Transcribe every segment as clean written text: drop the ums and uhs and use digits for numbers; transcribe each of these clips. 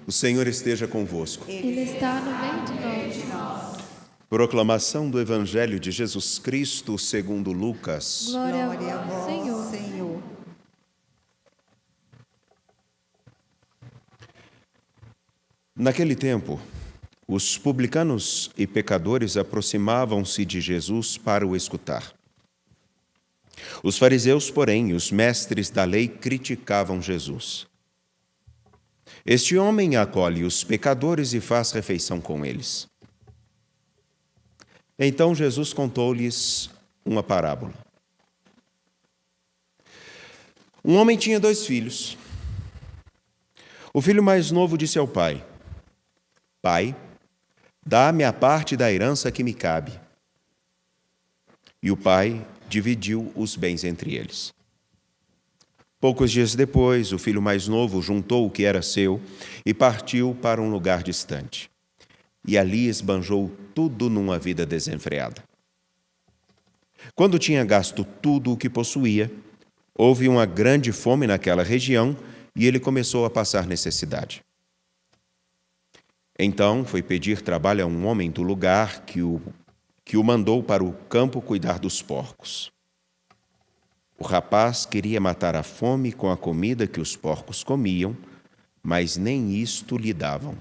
O Senhor esteja convosco. Ele está no meio de nós. Proclamação do Evangelho de Jesus Cristo segundo Lucas. Glória a vós, Senhor. Naquele tempo, os publicanos e pecadores aproximavam-se de Jesus para o escutar. Os fariseus, porém, e os mestres da lei criticavam Jesus. Este homem acolhe os pecadores e faz refeição com eles. Então Jesus contou-lhes uma parábola. Um homem tinha 2 filhos. O filho mais novo disse ao pai: Pai, dá-me a parte da herança que me cabe. E o pai dividiu os bens entre eles. Poucos dias depois, o filho mais novo juntou o que era seu e partiu para um lugar distante. E ali esbanjou tudo numa vida desenfreada. Quando tinha gasto tudo o que possuía, houve uma grande fome naquela região e ele começou a passar necessidade. Então foi pedir trabalho a um homem do lugar que o mandou para o campo cuidar dos porcos. O rapaz queria matar a fome com a comida que os porcos comiam, mas nem isto lhe davam.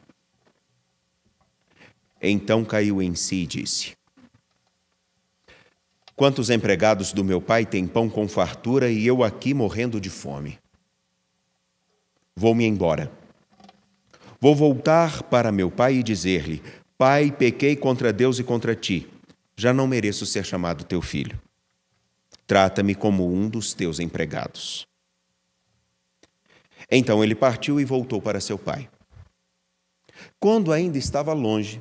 Então caiu em si e disse: Quantos empregados do meu pai têm pão com fartura e eu aqui morrendo de fome? Vou-me embora. Vou voltar para meu pai e dizer-lhe: Pai, pequei contra Deus e contra ti. Já não mereço ser chamado teu filho. Trata-me como um dos teus empregados. Então ele partiu e voltou para seu pai. Quando ainda estava longe,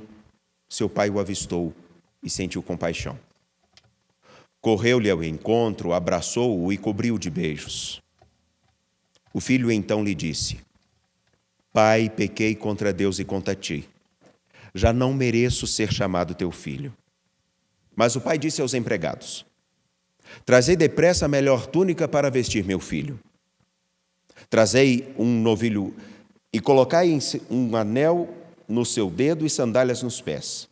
seu pai o avistou e sentiu compaixão. Correu-lhe ao encontro, abraçou-o e cobriu-o de beijos. O filho então lhe disse: Pai, pequei contra Deus e contra ti. Já não mereço ser chamado teu filho. Mas o pai disse aos empregados: Trazei depressa a melhor túnica para vestir meu filho. Trazei um novilho e colocai um anel no seu dedo e sandálias nos pés.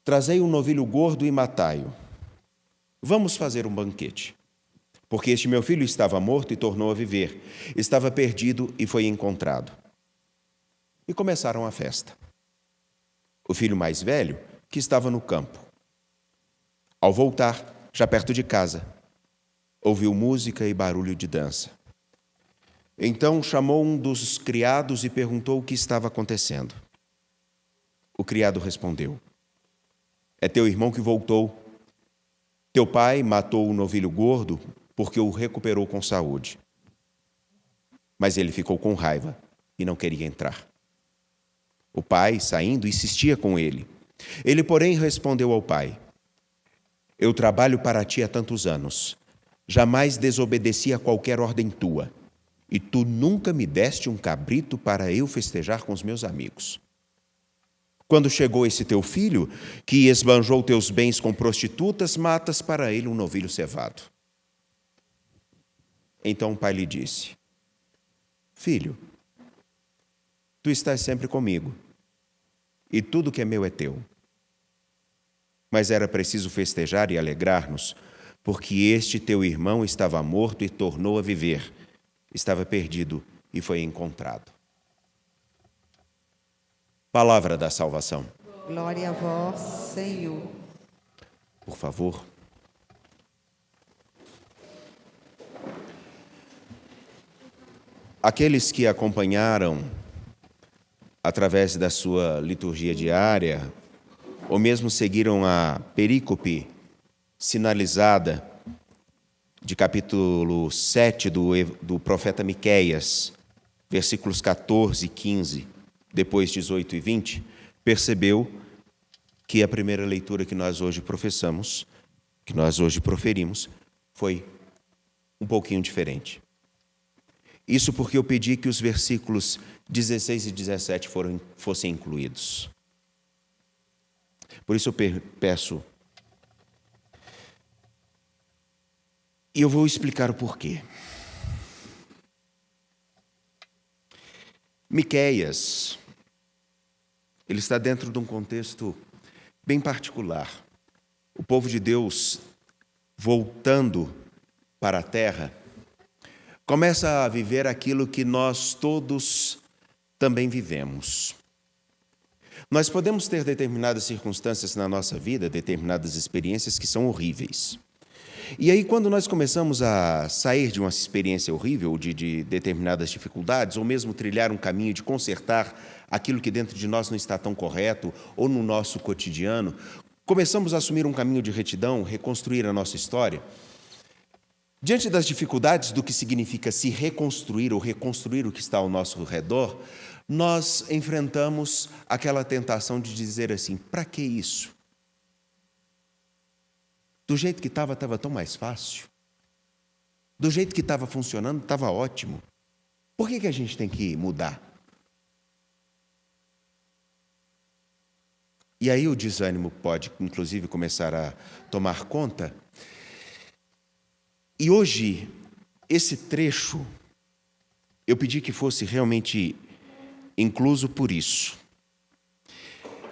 Trazei um novilho gordo e matai-o. Vamos fazer um banquete. Porque este meu filho estava morto e tornou a viver. Estava perdido e foi encontrado. E começaram a festa. O filho mais velho, que estava no campo. Ao voltar, já perto de casa, ouviu música e barulho de dança. Então chamou um dos criados e perguntou o que estava acontecendo. O criado respondeu: É teu irmão que voltou. Teu pai matou o novilho gordo porque o recuperou com saúde. Mas ele ficou com raiva e não queria entrar. O pai, saindo, insistia com ele. Ele, porém, respondeu ao pai: Eu trabalho para ti há tantos anos. Jamais desobedeci a qualquer ordem tua. E tu nunca me deste um cabrito para eu festejar com os meus amigos. Quando chegou esse teu filho, que esbanjou teus bens com prostitutas, matas para ele um novilho cevado. Então o pai lhe disse: Filho, tu estás sempre comigo, e tudo que é meu é teu. Mas era preciso festejar e alegrar-nos, porque este teu irmão estava morto e tornou a viver, estava perdido e foi encontrado. Palavra da salvação. Glória a vós, Senhor. Por favor. Aqueles que acompanharam, através da sua liturgia diária, ou mesmo seguiram a perícope sinalizada de capítulo 7 do profeta Miqueias, versículos 14 e 15, depois 18 e 20, percebeu que a primeira leitura que nós hoje professamos, que nós hoje proferimos, foi um pouquinho diferente. Isso porque eu pedi que os versículos 16 e 17 fossem incluídos. Por isso eu peço. E eu vou explicar o porquê. Miqueias, ele está dentro de um contexto bem particular. O povo de Deus, voltando para a terra, começa a viver aquilo que nós todos também vivemos. Nós podemos ter determinadas circunstâncias na nossa vida, determinadas experiências que são horríveis. E aí, quando nós começamos a sair de uma experiência horrível, de determinadas dificuldades, ou mesmo trilhar um caminho de consertar aquilo que dentro de nós não está tão correto, ou no nosso cotidiano, começamos a assumir um caminho de retidão, reconstruir a nossa história. Diante das dificuldades do que significa se reconstruir ou reconstruir o que está ao nosso redor, nós enfrentamos aquela tentação de dizer assim: para que isso? Do jeito que estava tão mais fácil. Do jeito que estava funcionando, estava ótimo. Por que a gente tem que mudar? E aí o desânimo pode, inclusive, começar a tomar conta. E hoje, esse trecho, eu pedi que fosse realmente incluso por isso.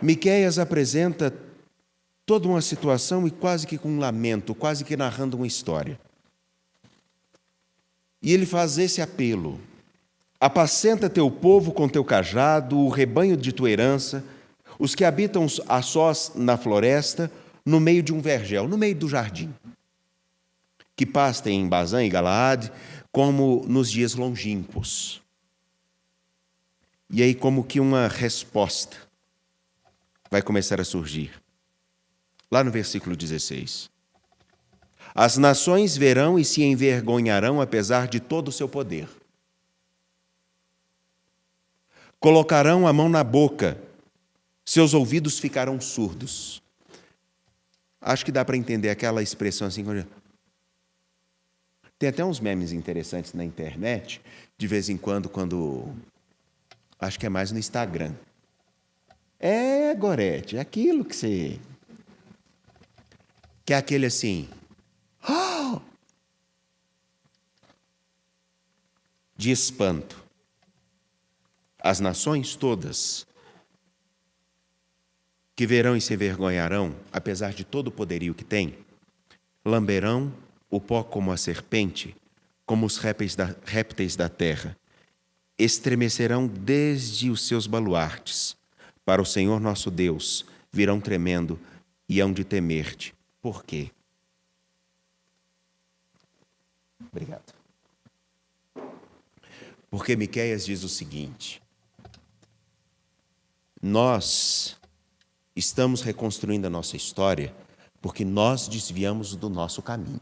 Miqueias apresenta toda uma situação e quase que com um lamento, quase que narrando uma história. E ele faz esse apelo: apacenta teu povo com teu cajado, o rebanho de tua herança, os que habitam a sós na floresta, no meio de um vergel, no meio do jardim, que pastem em Bazã e Galaade, como nos dias longínquos. E aí, como que uma resposta vai começar a surgir. Lá no versículo 16. As nações verão e se envergonharão apesar de todo o seu poder. Colocarão a mão na boca, seus ouvidos ficarão surdos. Acho que dá para entender aquela expressão assim. Tem até uns memes interessantes na internet, de vez em quando acho que é mais no Instagram. Gorete, aquilo que você... Que é aquele assim... de espanto. As nações todas que verão e se envergonharão, apesar de todo o poderio que têm, lamberão o pó como a serpente, como os répteis da terra. Estremecerão desde os seus baluartes. Para o Senhor nosso Deus virão tremendo e hão de temer-te. Por quê? Obrigado. Porque Miqueias diz o seguinte: nós estamos reconstruindo a nossa história porque nós desviamos do nosso caminho.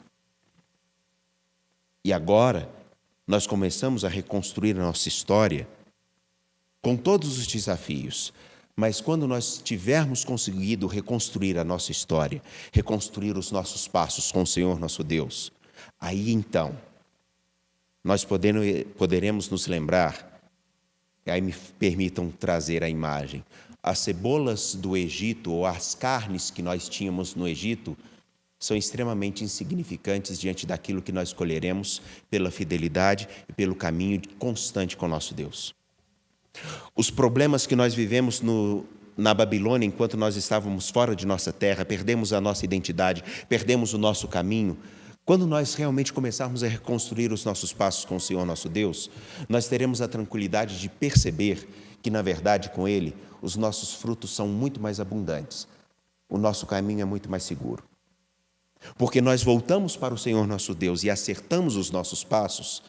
E agora nós começamos a reconstruir a nossa história com todos os desafios. Mas quando nós tivermos conseguido reconstruir a nossa história, reconstruir os nossos passos com o Senhor nosso Deus, aí então nós poderemos nos lembrar, e aí me permitam trazer a imagem, as cebolas do Egito ou as carnes que nós tínhamos no Egito são extremamente insignificantes diante daquilo que nós colheremos pela fidelidade e pelo caminho constante com o nosso Deus. Os problemas que nós vivemos na Babilônia, enquanto nós estávamos fora de nossa terra, perdemos a nossa identidade, perdemos o nosso caminho. Quando nós realmente começarmos a reconstruir os nossos passos com o Senhor nosso Deus, nós teremos a tranquilidade de perceber que, na verdade, com Ele, os nossos frutos são muito mais abundantes. O nosso caminho é muito mais seguro. Porque nós voltamos para o Senhor nosso Deus e acertamos os nossos passos,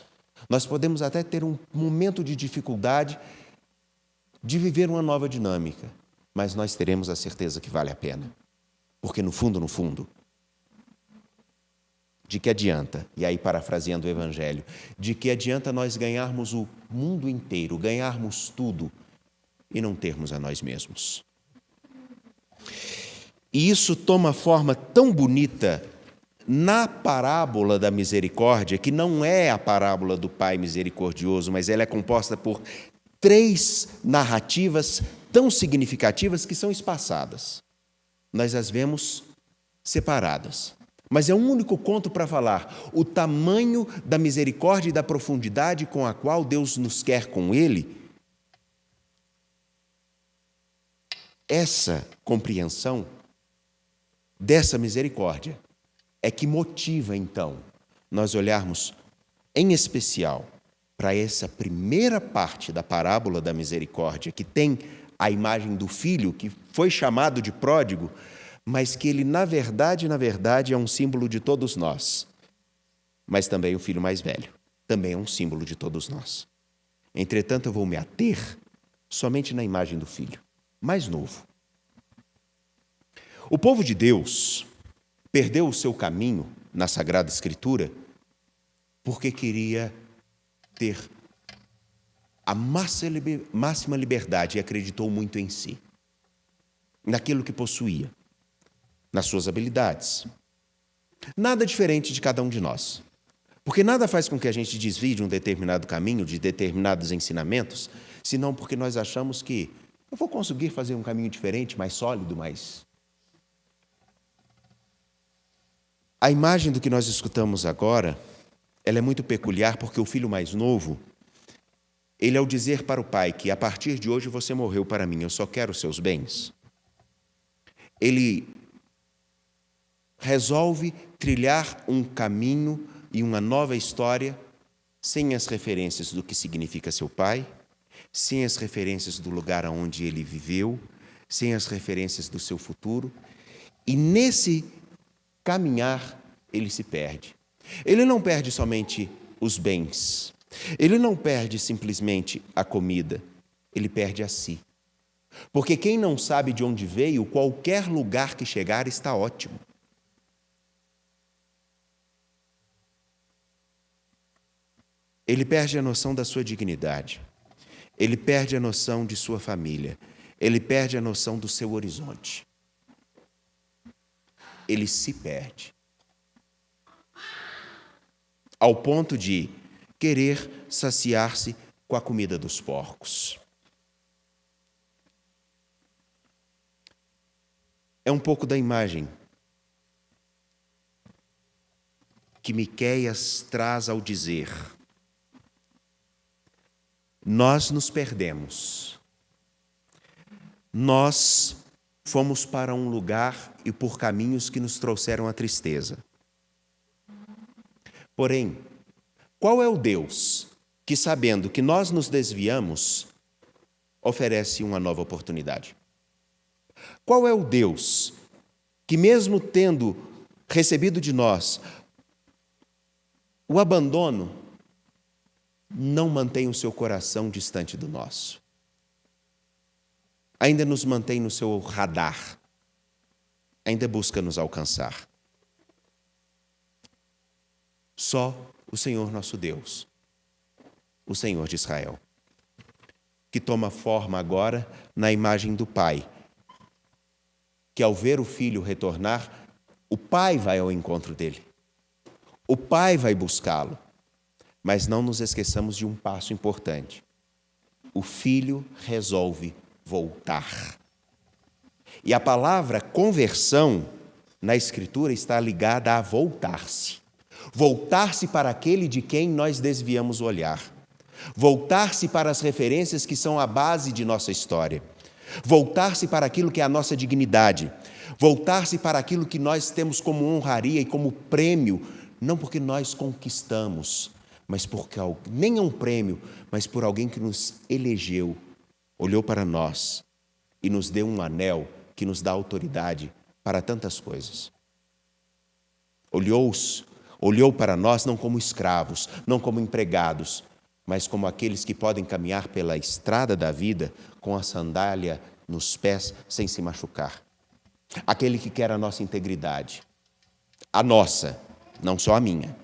nós podemos até ter um momento de dificuldade de viver uma nova dinâmica, mas nós teremos a certeza que vale a pena. Porque no fundo, de que adianta, e aí parafraseando o Evangelho, de que adianta nós ganharmos o mundo inteiro, ganharmos tudo e não termos a nós mesmos? E isso toma forma tão bonita na parábola da misericórdia, que não é a parábola do Pai misericordioso, mas ela é composta por 3 narrativas tão significativas que são espaçadas. Nós as vemos separadas. Mas é um único conto para falar o tamanho da misericórdia e da profundidade com a qual Deus nos quer com Ele, Essa compreensão dessa misericórdia é que motiva, então, nós olharmos em especial para essa primeira parte da parábola da misericórdia, que tem a imagem do filho que foi chamado de pródigo, mas que ele, na verdade, é um símbolo de todos nós. Mas também o filho mais velho, também é um símbolo de todos nós. Entretanto, eu vou me ater somente na imagem do filho mais novo. O povo de Deus perdeu o seu caminho na Sagrada Escritura porque queria ter a máxima liberdade e acreditou muito em si, naquilo que possuía, nas suas habilidades. Nada diferente de cada um de nós, porque nada faz com que a gente desvie de um determinado caminho, de determinados ensinamentos, senão porque nós achamos que eu vou conseguir fazer um caminho diferente, mais sólido, mais... A imagem do que nós escutamos agora, ela é muito peculiar porque o filho mais novo, ele ao dizer para o pai que a partir de hoje você morreu para mim, eu só quero os seus bens, ele resolve trilhar um caminho e uma nova história sem as referências do que significa seu pai, sem as referências do lugar onde ele viveu, sem as referências do seu futuro, e nesse caminhar, ele se perde. Ele não perde somente os bens. Ele não perde simplesmente a comida. Ele perde a si. Porque quem não sabe de onde veio, qualquer lugar que chegar está ótimo. Ele perde a noção da sua dignidade. Ele perde a noção de sua família. Ele perde a noção do seu horizonte. Ele se perde, ao ponto de querer saciar-se com a comida dos porcos. É um pouco da imagem que Miqueias traz ao dizer: nós nos perdemos, nós fomos para um lugar e por caminhos que nos trouxeram a tristeza. Porém, qual é o Deus que, sabendo que nós nos desviamos, oferece uma nova oportunidade? Qual é o Deus que, mesmo tendo recebido de nós o abandono, não mantém o seu coração distante do nosso? Ainda nos mantém no seu radar, ainda busca nos alcançar. Só o Senhor nosso Deus, o Senhor de Israel, que toma forma agora na imagem do Pai, que ao ver o Filho retornar, o Pai vai ao encontro dele, o Pai vai buscá-lo, mas não nos esqueçamos de um passo importante: o Filho resolve voltar. E a palavra conversão na Escritura está ligada a voltar-se. Voltar-se para aquele de quem nós desviamos o olhar. Voltar-se para as referências que são a base de nossa história. Voltar-se para aquilo que é a nossa dignidade. Voltar-se para aquilo que nós temos como honraria e como prêmio, não porque nós conquistamos, mas porque nem é um prêmio, mas por alguém que nos elegeu, olhou para nós e nos deu um anel que nos dá autoridade para tantas coisas. Olhou para nós não como escravos, não como empregados, mas como aqueles que podem caminhar pela estrada da vida com a sandália nos pés sem se machucar. Aquele que quer a nossa integridade, a nossa, não só a minha.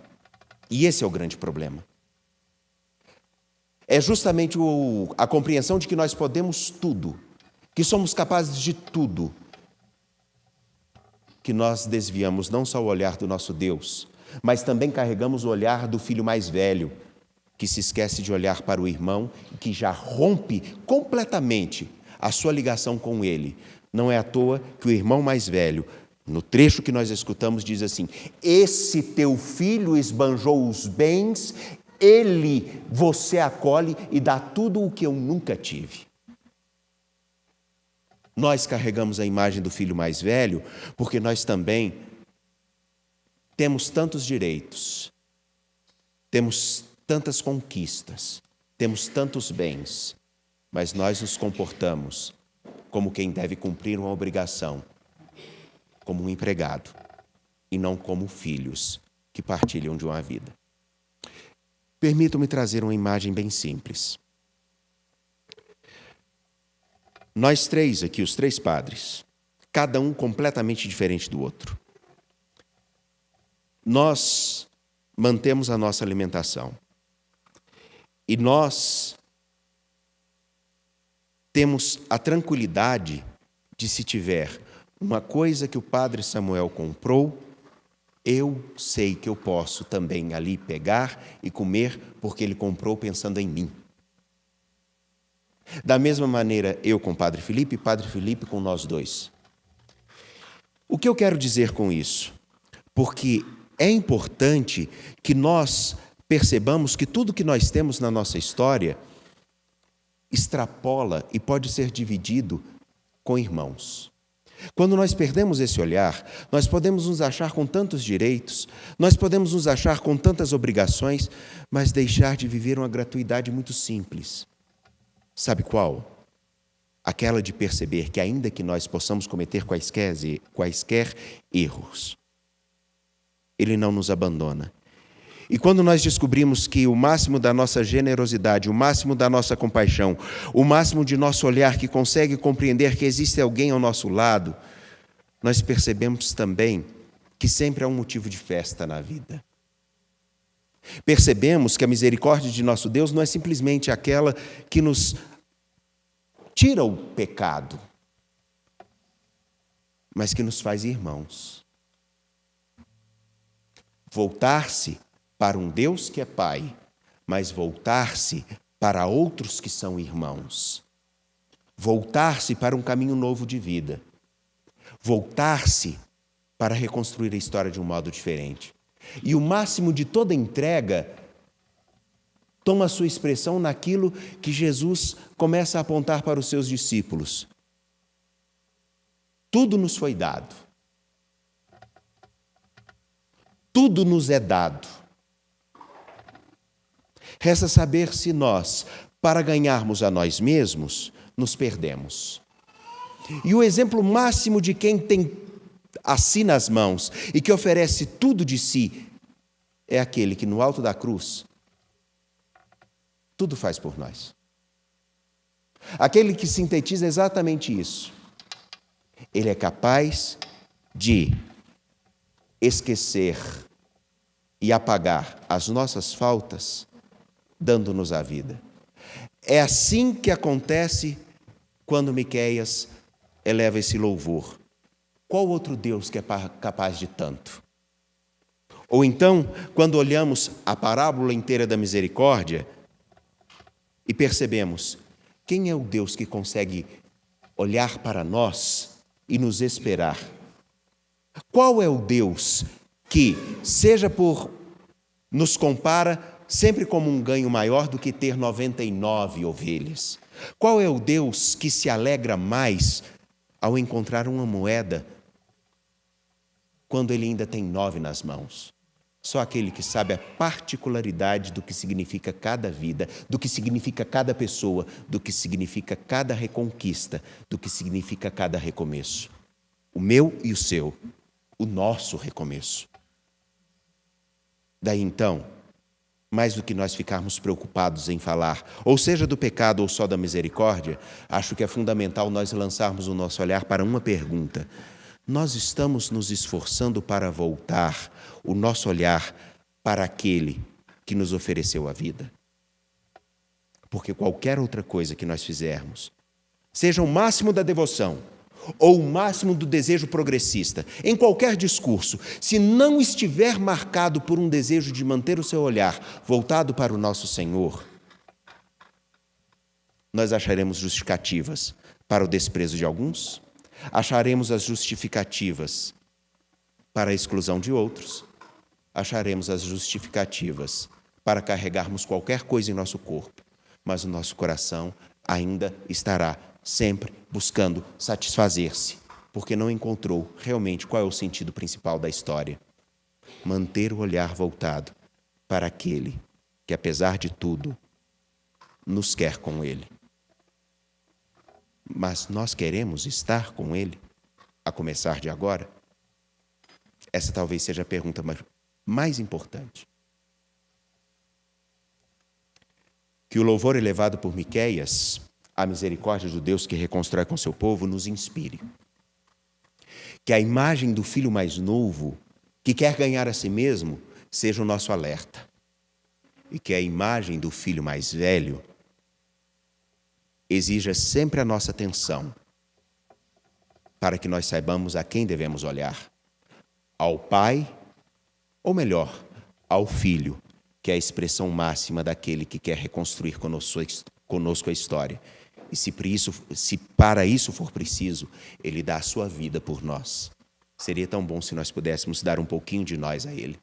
E esse é o grande problema. É justamente a compreensão de que nós podemos tudo, que somos capazes de tudo, que nós desviamos não só o olhar do nosso Deus, mas também carregamos o olhar do filho mais velho, que se esquece de olhar para o irmão e que já rompe completamente a sua ligação com ele. Não é à toa que o irmão mais velho, no trecho que nós escutamos, diz assim: esse teu filho esbanjou os bens, ele você acolhe e dá tudo o que eu nunca tive. Nós carregamos a imagem do filho mais velho porque nós também temos tantos direitos, temos tantas conquistas, temos tantos bens, mas nós nos comportamos como quem deve cumprir uma obrigação, como um empregado, e não como filhos que partilham de uma vida. Permitam-me trazer uma imagem bem simples. Nós três aqui, os três padres, cada um completamente diferente do outro. Nós mantemos a nossa alimentação. E nós temos a tranquilidade de, se tiver uma coisa que o padre Samuel comprou, eu sei que eu posso também ali pegar e comer, porque ele comprou pensando em mim. Da mesma maneira, eu com o Padre Felipe e Padre Felipe com nós dois. O que eu quero dizer com isso? Porque é importante que nós percebamos que tudo que nós temos na nossa história extrapola e pode ser dividido com irmãos. Quando nós perdemos esse olhar, nós podemos nos achar com tantos direitos, nós podemos nos achar com tantas obrigações, mas deixar de viver uma gratuidade muito simples. Sabe qual? Aquela de perceber que, ainda que nós possamos cometer quaisquer erros, Ele não nos abandona. E quando nós descobrimos que o máximo da nossa generosidade, o máximo da nossa compaixão, o máximo de nosso olhar que consegue compreender que existe alguém ao nosso lado, nós percebemos também que sempre há um motivo de festa na vida. Percebemos que a misericórdia de nosso Deus não é simplesmente aquela que nos tira o pecado, mas que nos faz irmãos. Voltar-se para um Deus que é Pai, mas voltar-se para outros que são irmãos. Voltar-se para um caminho novo de vida. Voltar-se para reconstruir a história de um modo diferente. E o máximo de toda entrega toma sua expressão naquilo que Jesus começa a apontar para os seus discípulos. Tudo nos foi dado. Tudo nos é dado. Resta saber se nós, para ganharmos a nós mesmos, nos perdemos. E o exemplo máximo de quem tem assim nas mãos e que oferece tudo de si é aquele que, no alto da cruz, tudo faz por nós. Aquele que sintetiza exatamente isso. Ele é capaz de esquecer e apagar as nossas faltas, dando-nos a vida. É assim que acontece quando Miqueias eleva esse louvor. Qual outro Deus que é capaz de tanto? Ou então, quando olhamos a parábola inteira da misericórdia e percebemos quem é o Deus que consegue olhar para nós e nos esperar? Qual é o Deus que, seja por nos compara sempre como um ganho maior do que ter 99 ovelhas? Qual é o Deus que se alegra mais ao encontrar uma moeda quando ele ainda tem 9 nas mãos? Só aquele que sabe a particularidade do que significa cada vida, do que significa cada pessoa, do que significa cada reconquista, do que significa cada recomeço. O meu e o seu, o nosso recomeço. Daí então, mais do que nós ficarmos preocupados em falar, ou seja do pecado ou só da misericórdia, acho que é fundamental nós lançarmos o nosso olhar para uma pergunta. Nós estamos nos esforçando para voltar o nosso olhar para aquele que nos ofereceu a vida? Porque qualquer outra coisa que nós fizermos, seja o máximo da devoção ou o máximo do desejo progressista, em qualquer discurso, se não estiver marcado por um desejo de manter o seu olhar voltado para o nosso Senhor, nós acharemos justificativas para o desprezo de alguns, acharemos as justificativas para a exclusão de outros, acharemos as justificativas para carregarmos qualquer coisa em nosso corpo, mas o nosso coração ainda estará sempre buscando satisfazer-se, porque não encontrou realmente qual é o sentido principal da história. Manter o olhar voltado para aquele que, apesar de tudo, nos quer com Ele. Mas nós queremos estar com Ele, a começar de agora? Essa talvez seja a pergunta mais importante. Que o louvor elevado por Miqueias, a misericórdia do Deus que reconstrói com seu povo, nos inspire. Que a imagem do filho mais novo, que quer ganhar a si mesmo, seja o nosso alerta. E que a imagem do filho mais velho exija sempre a nossa atenção, para que nós saibamos a quem devemos olhar. Ao Pai, ou melhor, ao Filho, que é a expressão máxima daquele que quer reconstruir conosco a história. E se para isso for preciso, Ele dá a sua vida por nós. Seria tão bom se nós pudéssemos dar um pouquinho de nós a Ele.